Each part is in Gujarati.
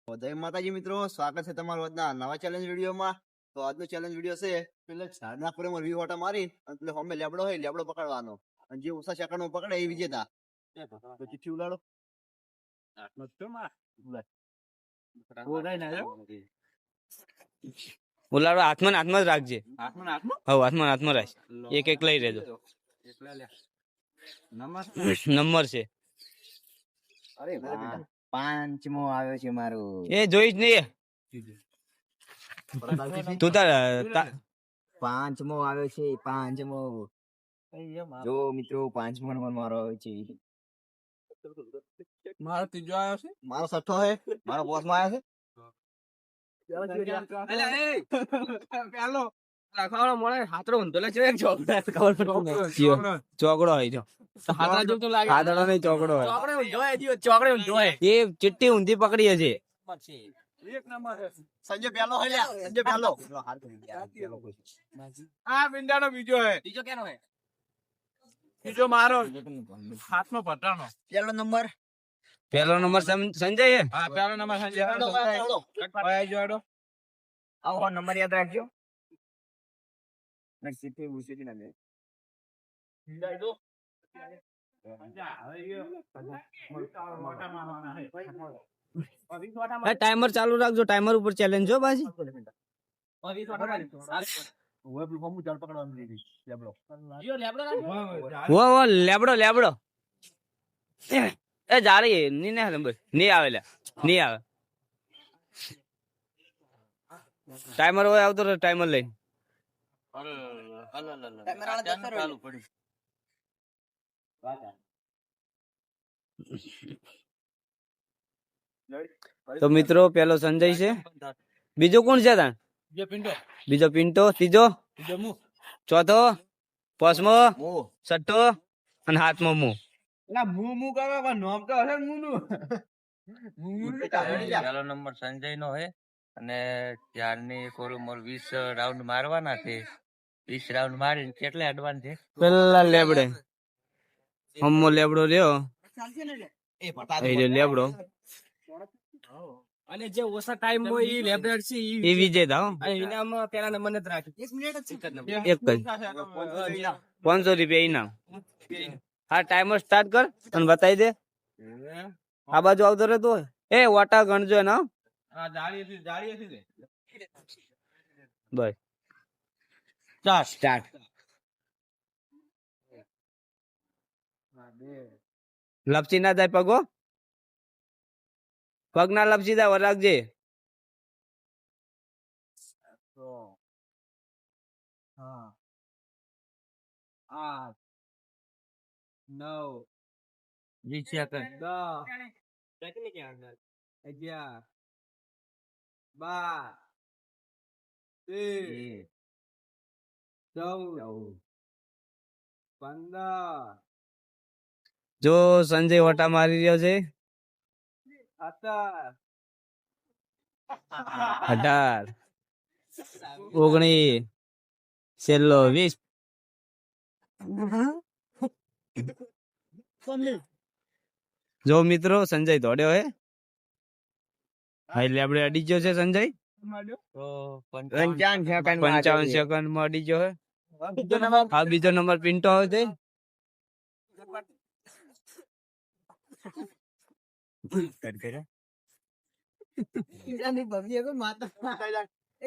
જય માતાજી મિત્રો, સ્વાગત છે તમારું આજના નવા ચેલેન્જ વિડીયોમાં. તો આજનો ચેલેન્જ વિડીયો છે પેલા ઝાડના ફળમાં વી ઓટા મારી અને પેલો હમે લેબડો હોય લેબડો પકડવાનો અને જે ઓછા સેકન્ડમાં પકડે એ વિજેતા. તો ચિઠ્ઠી ઉલાડો. ઉલાડો હાથમાં જ રાખજે. હાથમાં રાખ. એક એક લઈ રહેજો. નંબર છે. અરે પાંચમો આવ્યો છે મારું. એ જોઈશ નહીં તું પાંચમો આવ્યો છે. પાંચમો જો મિત્રો, પાંચમો નંબર મારો આવ્યો છે. મારો ત્રીજો આવ્યો છે. મારો છઠ્ઠો છે. મારો બોસમાં આવ્યો ચોકડો હોય જો એ ચિઠ્ઠી ઊંધી પકડી છે. એક નંબર છે. સંજય પહેલો હોય લ્યા. સંજય પહેલો. આ પિંડાનો બીજો હે. બીજો કેનો હે? બીજો મારો હાથમાં પટાનો. પહેલો નંબર સંજય હે. હા, પહેલો નંબર સંજય. આવો નંબર યાદ રાખજો. ચિઠ્ઠી ઉછેરી ના લે. ટાઈમર ચાલુ રાખજો. ટાઈમર ઉપર ચેલેન્જ જો બાજી. લેબડો એ જારી ની નંબર નહીં આવે. નહીં આવે. ટાઈમર હોય આવતો ટાઈમર લઈને. તો મિત્રો પેલો સંજય છે. બીજો કોણ છે તાન? બીજો પિન્ટો. ત્રીજો ચોથો પાંચમો છઠ્ઠો અને હાથમો મુ. પહેલો નંબર સંજય નો હે અને ત્યારની કોરુમોર 20 રાઉન્ડ મારવાના છે. 20 રાઉન્ડ મારીને કેટલે એડવાન્સ છે? પેલા લેબડે હમો લેબડો રહ્યો. લેબડો અને જે ઓછા ટાઈમ હોય ઈ લેબ્રેડ છે એ વિજેતા હો. ઇનામમાં પેલા નંબર ને જ રાખ્યું. એક જ 500 રૂપિયા ઇનામ. હા, ટાઈમર સ્ટાર્ટ કર અને બતાવી દે. આ બાજુ આવતો રહેતો એ વાટા ગણજો ને. હા, જાળી હતી બસ સ્ટાર્ટ. લપસી ના જાય પગો. પગ ના લપસી જાય વરાગજે. 8 9 20 સેકન્ડ 10 11 12 13 14 15 જો સંજય વટા મારી રહ્યો છે. 17 18 19 છેલ્લો 20. જો મિત્રો સંજય દોડ્યો હે. હાઈ આપણે અડી ગયો છે સંજય. 55 સેકન્ડ માં અડી ગયો હે. હા, બીજો નંબર પિન્ટો આવે છે.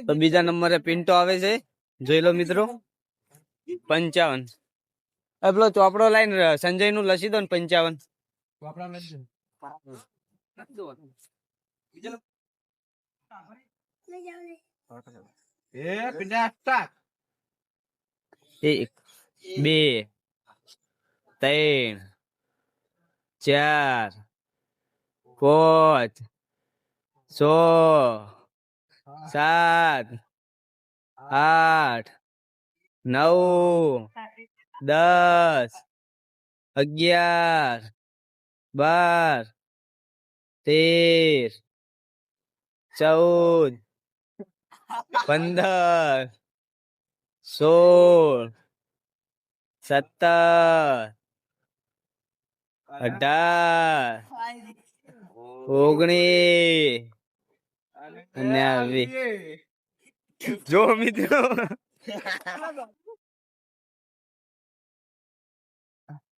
તો બીજા નંબરે પિન્ટો આવે છે. જોઈ લો મિત્રો 55. પેલો ચોપડો લાઈન સંજય નું લસી દો ને 55. એક 2 3 4 5 6 7 8 9 10 11 12 13 14 15 16 17 18 19 અને આ 20 જો મિત્રો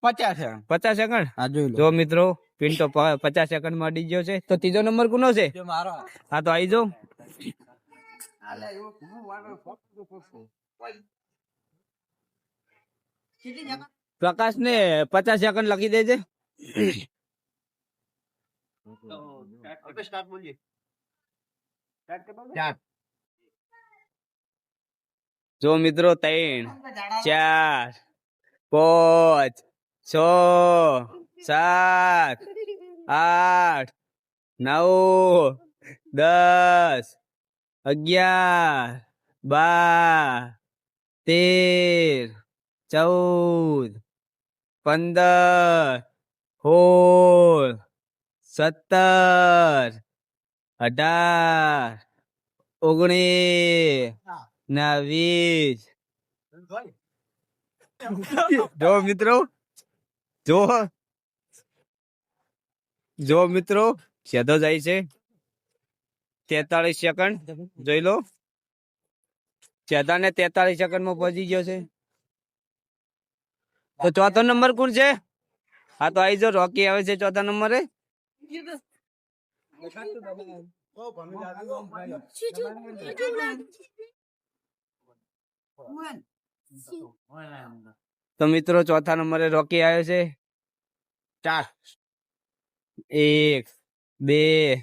50 છે 50 સેકન્ડ આ જોઈ લો જો મિત્રો પિન્ટો 50 સેકન્ડ માં અડી ગયો છે તો ત્રીજો નંબર કોનો છે જો મારો હા તો આવી જાઓ પ્રકાશ ને 50 સેકન્ડ લખી દેજે સ્ટાર્ટ બોલીએ જો મિત્રો 3 4 5 6 7 8 9 10 11 12 13 14 15 16 17 18 19 ના 20 જો મિત્રો જો મિત્રો સીધો જાય છે 43 સેકન્ડ જોઈ લો સીધા ને 43 સેકન્ડ માં પહોંચી ગયો છે તો ચોથો નંબર કોણ છે હા તો આવી જાઓ રોકી આવે છે ચોથા નંબરે તો મિત્રો ચોથા નંબરે રોકી આવ્યો છે 4 1 2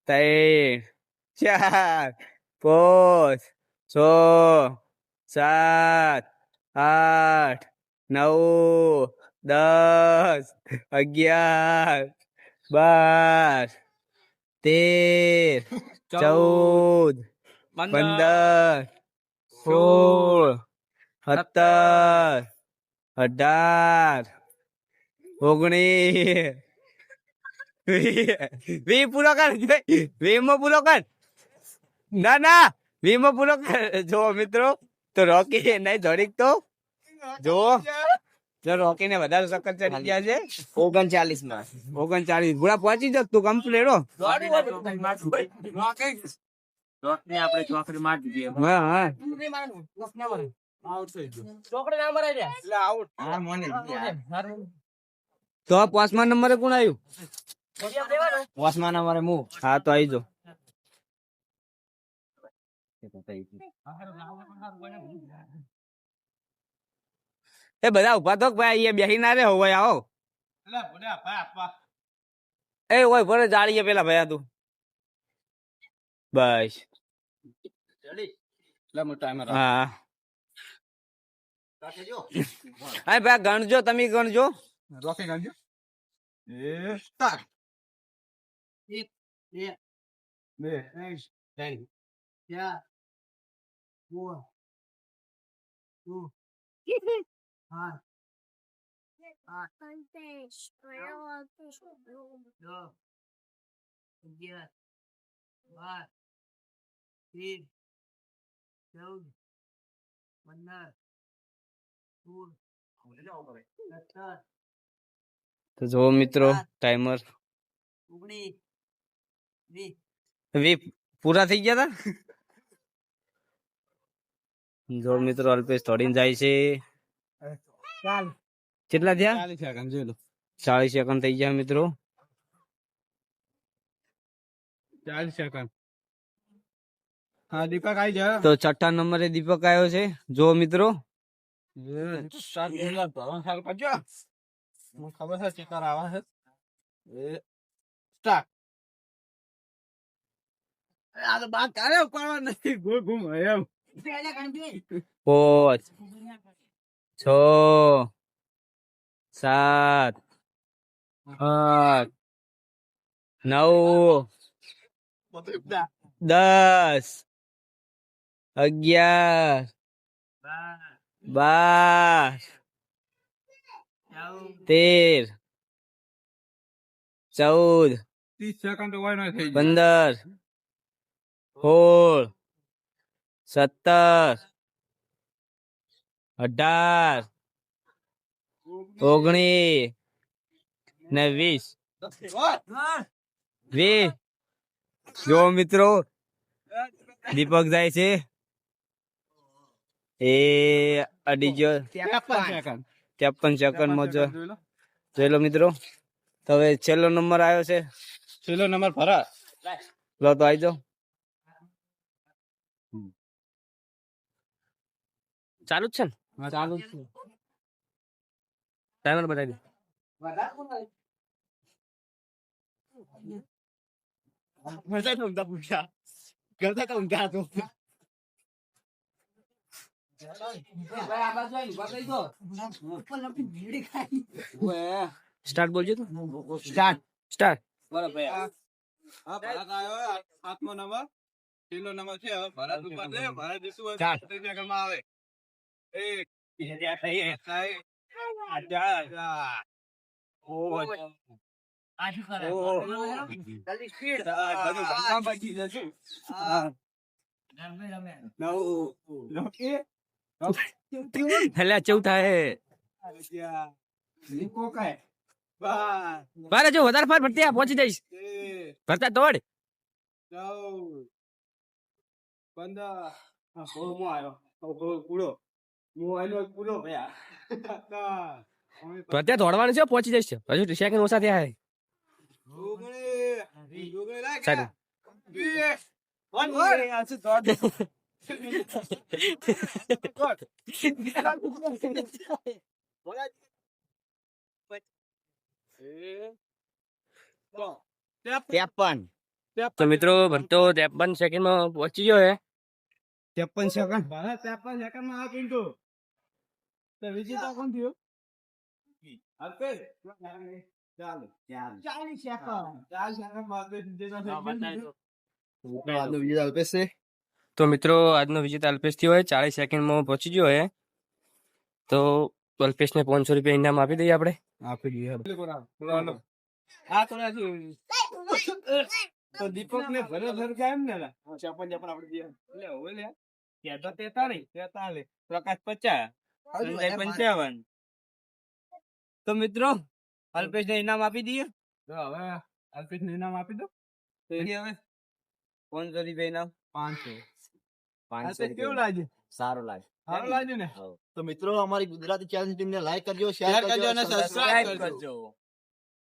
3 4 5 6 7 8 9 10 11 12 13 14 15 16 17 18 19 વી પૂરો કર વીમો પૂરો કર ના વીમો પૂરો કર જો મિત્રો તો રોકી નહીં થોડીક તો જો રોકી ને વધારે સખત ચડી ગયા છે 39 માં 39 પૂરા પહોંચી જાવ તું કમ્પ્લીટ હો આપણે ચોકડી માર દીધી હા તો 5મા નંબરે કોણ આવ્યું 5મા નંબરે હું હા તો આવી જાઓ એ બધા ઉભા તો ભાઈ અહીંયા બેસી ના રે હોય આવો એ હોય ભલે જાળીએ પેલા ભાઈ તું બસ હા હા ભાઈ ગણજો તમે ગણજો રોકી ગણજો એક બે બે ત્રણ ચાર પાંચ 8 9 10 11 12 13 14 15 16 તો જો મિત્રો ટાઈમર 19 20 વી પૂરા થઈ ગયા હતા જો મિત્રો અલ્પેશ થોડીને જાય છે કેટલા થયા 40 સેકન્ડ જોઈ લો 40 સેકન્ડ થઈ ગયા મિત્રો 40 સેકન્ડ હા દીપક આવી જા તો છઠ્ઠા નંબરે દીપક આવ્યો છે જો મિત્રો ખબર છે ચેકર આવા છે સ્ટાર્ટ આ તો બાદ કારે ઉપાડવા નથી ગોળ ઘૂમ એમ 5 6 7 8 9 10 11 12 13 14 30 સેકન્ડ હોય ન થઈ 15 16 17 18 19 ને 20 જો મિત્રો દીપક જાય છે એ અડી ગયો 53 સેકન્ડમાં જોઈ લો મિત્રો. તો હવે છેલ્લો નંબર આવ્યો છે. છેલ્લો નંબર ભરત. લો તો આવી જાઓ. ચાલુ જ છે ને? ચાલુ છે. ટાઈમર બતાવી દે. મજા તો ઊંધા પૂછ્યા. કરતા તો ઊંધા હતો. સ્ટાર્ટ બોલજો તું. સ્ટાર્ટ. સ્ટાર્ટ. હા ભરત આવ્યો. 7મો નંબર. છેલ્લો નંબર છે. હવે ભરત ઉપર છે. ભરત જીતું હોય ચાર. 35 સેકન્ડમાં આવે. એક એટલે ચેવું થાય બારે જો વધારે ફાર ભરતી પહોંચી જઈશ ભરતા દોડ 14 15 પૂરો પૂરો ભરતા દોડવાનું છે પહોંચી જઈશ હજુ સેકન્ડ ઓછા થયા સારું. તો મિત્રો ભરતો 53 સેકન્ડમાં પહોંચી ગયો હે. 53 સેકન્ડ. 53 સેકન્ડમાં આ પિન્ટુ તો વિજેતા કોણ થયો? અલ્પેશ. ચાલો 40 સેકન્ડ. તો મિત્રો આજનો વિજેતા અલ્પેશ થયો હોય 40 સેકન્ડમાં પહોંચી ગયો હે. તો અલ્પેશને 500 રૂપિયા ઇનામ આપી દઈએ આપણે. આપી દઈએ. આ તો તો દીપક ને ભર કેમ ને આપણે લે હવે લે ત્યાં તો 43 પ્રકાશ 50 સંજય 55. તો મિત્રો અલ્પેશને ઇનામ આપી દઈએ. તો હવે અલ્પેશ ને ઇનામ આપી દો. તો એ હવે 500 રૂપિયા ઇનામ. 500 અલ્પેશ કેવું લાગ્યું? સારું લાગે. સારું લાગ્યું ને? તો મિત્રો અમારી ગુજરાતી ચેનલ ટીમને લાઈક કરજો, શેર શેર કરજો કરજો અને અને સબસ્ક્રાઇબ કરજો.